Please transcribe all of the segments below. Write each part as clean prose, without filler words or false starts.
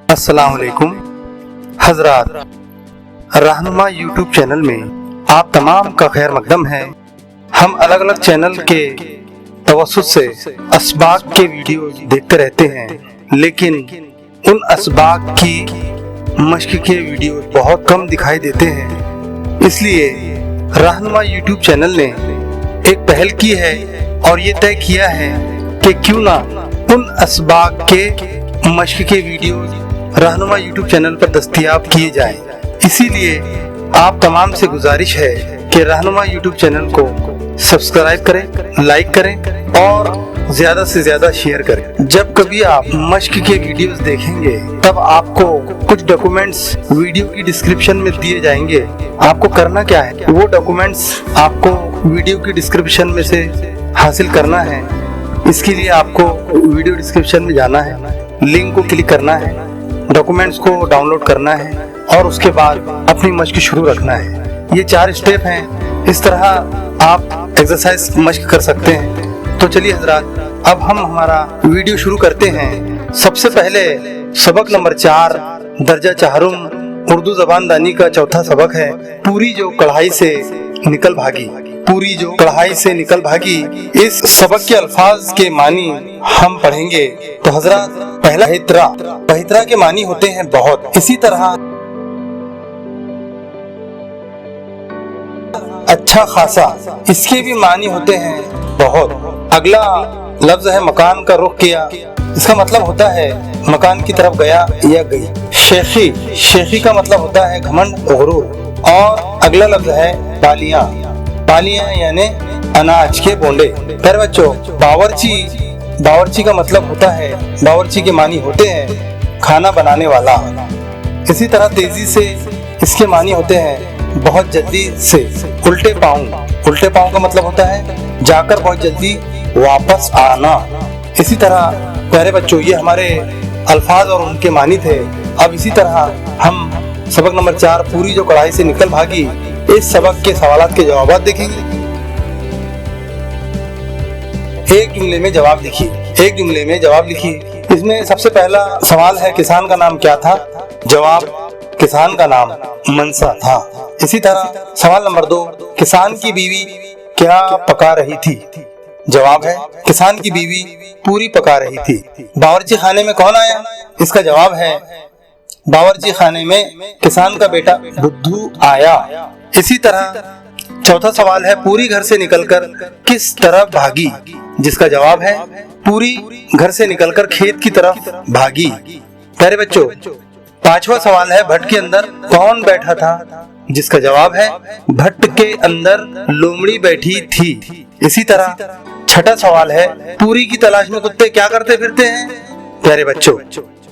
अस्सलाम वालेकुम हजरात। रहनुमा यूट्यूब चैनल में आप तमाम का खैर मकदम है। हम अलग अलग चैनल के तवस्सुत से असबाक के वीडियो देखते रहते हैं, लेकिन उन असबाक की मश्क के वीडियो बहुत कम दिखाई देते हैं। इसलिए रहनुमा यूट्यूब चैनल ने एक पहल की है और ये तय किया है कि क्यों ना उन असबाक के मश्क के वीडियो रहनुमा यूट्यूब चैनल पर दस्तयाब किए जाएं। इसीलिए आप तमाम से गुजारिश है कि रहनुमा यूट्यूब चैनल को सब्सक्राइब करें, लाइक करें और ज्यादा से ज्यादा शेयर करें। जब कभी आप मश्क के वीडियोस देखेंगे तब आपको कुछ डॉक्यूमेंट्स वीडियो की डिस्क्रिप्शन में दिए जाएंगे। आपको करना क्या है, वो डॉक्यूमेंट्स आपको वीडियो की डिस्क्रिप्शन में से हासिल करना है। इसके लिए आपको वीडियो डिस्क्रिप्शन में जाना है, लिंक को क्लिक करना है, डॉक्यूमेंट्स को डाउनलोड करना है और उसके बाद अपनी मश्क शुरू रखना है। ये 4 स्टेप हैं। इस तरह आप एक्सरसाइज मश्क कर सकते हैं। तो चलिए हजरात, अब हम हमारा वीडियो शुरू करते हैं। सबसे पहले सबक नंबर 4 दर्जा चाहरुम उर्दू जबान दानी का चौथा सबक है, पूरी जो कढ़ाई से निकल भागी। पूरी जो कढ़ाई से निकल भागी, इस सबक के अल्फाज के मानी हम पढ़ेंगे। तो हजरात, पहला पहित्रा के मानी होते हैं बहुत। इसी तरह अच्छा खासा, इसके भी मानी होते हैं बहुत। अगला लफ्ज है मकान का रुख किया। इसका मतलब होता है मकान की तरफ गया या गई। शेखी का मतलब होता है घमंड, गुरूर। और अगला लफ्ज है बालियां यानी अनाज के बोंडे। प्यारे बच्चों, बावर्ची का मतलब होता है, बावर्ची के मानी होते हैं खाना बनाने वाला। इसी तरह तेजी से इसके मानी होते हैं बहुत जल्दी से। उल्टे पाँव का मतलब होता है जाकर बहुत जल्दी वापस आना। इसी तरह प्यारे बच्चों, ये हमारे अल्फाज और उनके मानी थे। अब इसी तरह हम सबक नंबर 4 पूरी जो कढ़ाई से निकल भागी, इस सबक के सवालात के जवाब देखेंगे। एक जुमले में जवाब लिखिए। इसमें सबसे पहला सवाल है, किसान का नाम क्या था? जवाब, किसान का नाम मनसा था। इसी तरह सवाल नंबर 2, किसान की बीवी क्या पका रही थी? जवाब है, किसान की बीवी पूरी पका रही थी। बावर्ची खाने में कौन आया? इसका जवाब है, बावर्ची खाने में किसान का बेटा बुद्धू आया। इसी तरह चौथा सवाल है, पूरी घर से निकलकर किस तरफ भागी? जिसका जवाब है, पूरी घर से निकलकर खेत की तरफ भागी। प्यारे बच्चों, 5वां सवाल है, भट्ट के अंदर कौन बैठा था? जिसका जवाब है, भट्ट के अंदर लोमड़ी बैठी थी। इसी तरह 6वां सवाल है, पूरी की तलाश में कुत्ते क्या करते फिरते हैं? प्यारे बच्चों,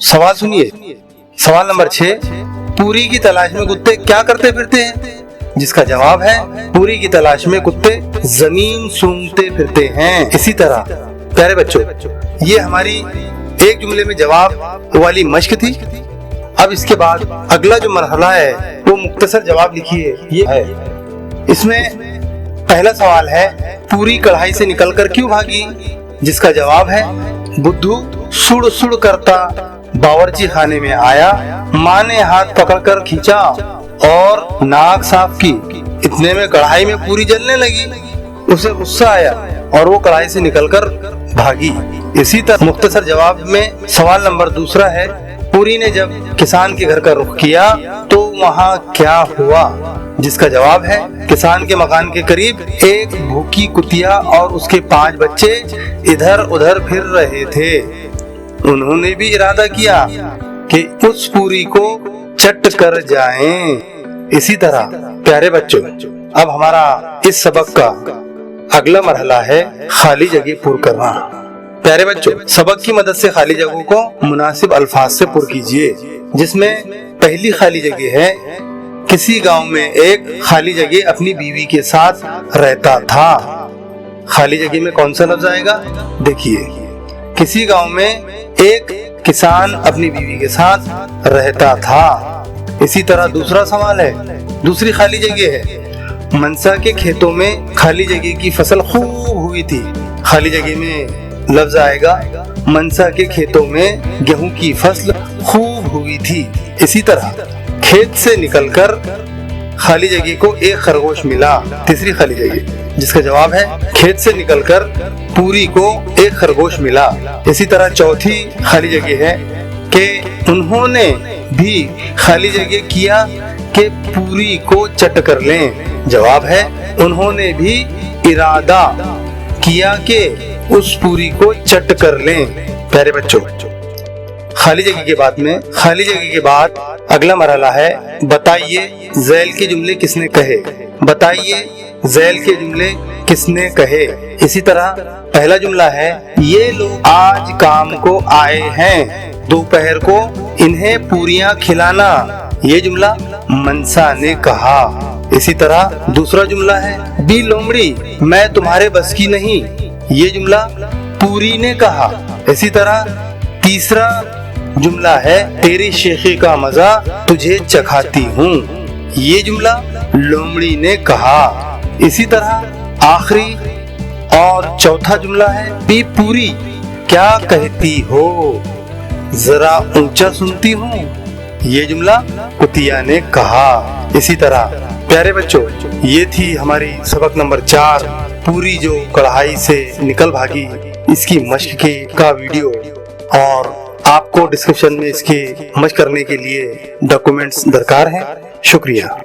सवाल सुनिए। सवाल नंबर 6, पूरी की तलाश में कुत्ते क्या करते फिरते हैं? जिसका जवाब है, पूरी की तलाश में कुत्ते जमीन सूंघते फिरते हैं। इसी तरह प्यारे बच्चों, ये हमारी एक जुमले में जवाब वाली मश्क थी। अब इसके बाद अगला जो मरहला है वो मुख्तसर जवाब लिखिए। ये है, इसमें पहला सवाल है, पूरी कढ़ाई से निकलकर क्यों भागी? जिसका जवाब है, बुद्धू सुड़ सुड़ करता बावर्ची खाने में आया, माँ ने हाथ पकड़कर खींचा और नाक साफ की। इतने में कढ़ाई में पूरी जलने लगी। उसे गुस्सा आया और वो कढ़ाई से निकलकर भागी। इसी तरह मुख्तसर जवाब में सवाल नंबर 2 है, पूरी ने जब किसान के घर का रुख किया तो वहाँ क्या हुआ? जिसका जवाब है, किसान के मकान के करीब एक भूखी कुतिया और उसके 5 बच्चे इधर उधर फिर रहे थे। उन्होंने भी इरादा किया कि उस पूरी को चट कर जाएं। इसी तरह प्यारे बच्चों, अब हमारा इस सबक का अगला मरहला है खाली जगह पुर करना। प्यारे बच्चों, सबक की मदद से खाली जगहों को मुनासिब अल्फाज से पुर कीजिए। जिसमें पहली खाली जगह है, किसी गांव में एक खाली जगह अपनी बीवी के साथ रहता था। खाली जगह में कौन सा लफ्ज आएगा? देखिए, किसी गांव में एक किसान अपनी बीवी के साथ रहता था। इसी तरह दूसरा सवाल है, दूसरी खाली जगह है, मनसा के खेतों में खाली जगह की फसल खूब हुई थी। खाली जगह में लफ्ज आएगा मनसा के खेतों में गेहूं की फसल खूब हुई थी। इसी तरह खेत से निकलकर खाली जगह को एक खरगोश मिला, तीसरी खाली जगह जिसका जवाब है खेत से निकलकर पूरी को एक खरगोश मिला। इसी तरह चौथी खाली जगह है कि उन्होंने भी खाली जगह किया कि पूरी को चट कर लें। जवाब है उन्होंने भी इरादा किया कि उस पूरी को चट कर लें। प्यारे बच्चों, खाली जगह के बाद अगला मरहला है बताइए ज़ैल के जुमले किसने कहे। बताइए ज़ैल के जुमले किसने कहे। इसी तरह पहला जुमला है ये लोग आज काम को आए हैं, दोपहर को इन्हें पूरियां खिलाना। ये जुमला मनसा ने कहा। इसी तरह दूसरा जुमला है बी लोमड़ी मैं तुम्हारे बस की नहीं। ये जुमला पूरी ने कहा। इसी तरह तीसरा जुमला है तेरी शेखी का मजा तुझे चखाती हूँ। ये जुमला लोमड़ी ने कहा। इसी तरह आखिरी और चौथा जुमला है बी पूरी क्या कहती हो जरा ऊंचा सुनती हूँ। ये जुमला कुतिया ने कहा। इसी तरह प्यारे बच्चों, ये थी हमारी सबक नंबर 4 पूरी जो कढ़ाई से निकल भागी, इसकी मश्क का वीडियो। और आपको डिस्क्रिप्शन में इसके मश्क करने के लिए डॉक्यूमेंट्स दरकार हैं। शुक्रिया।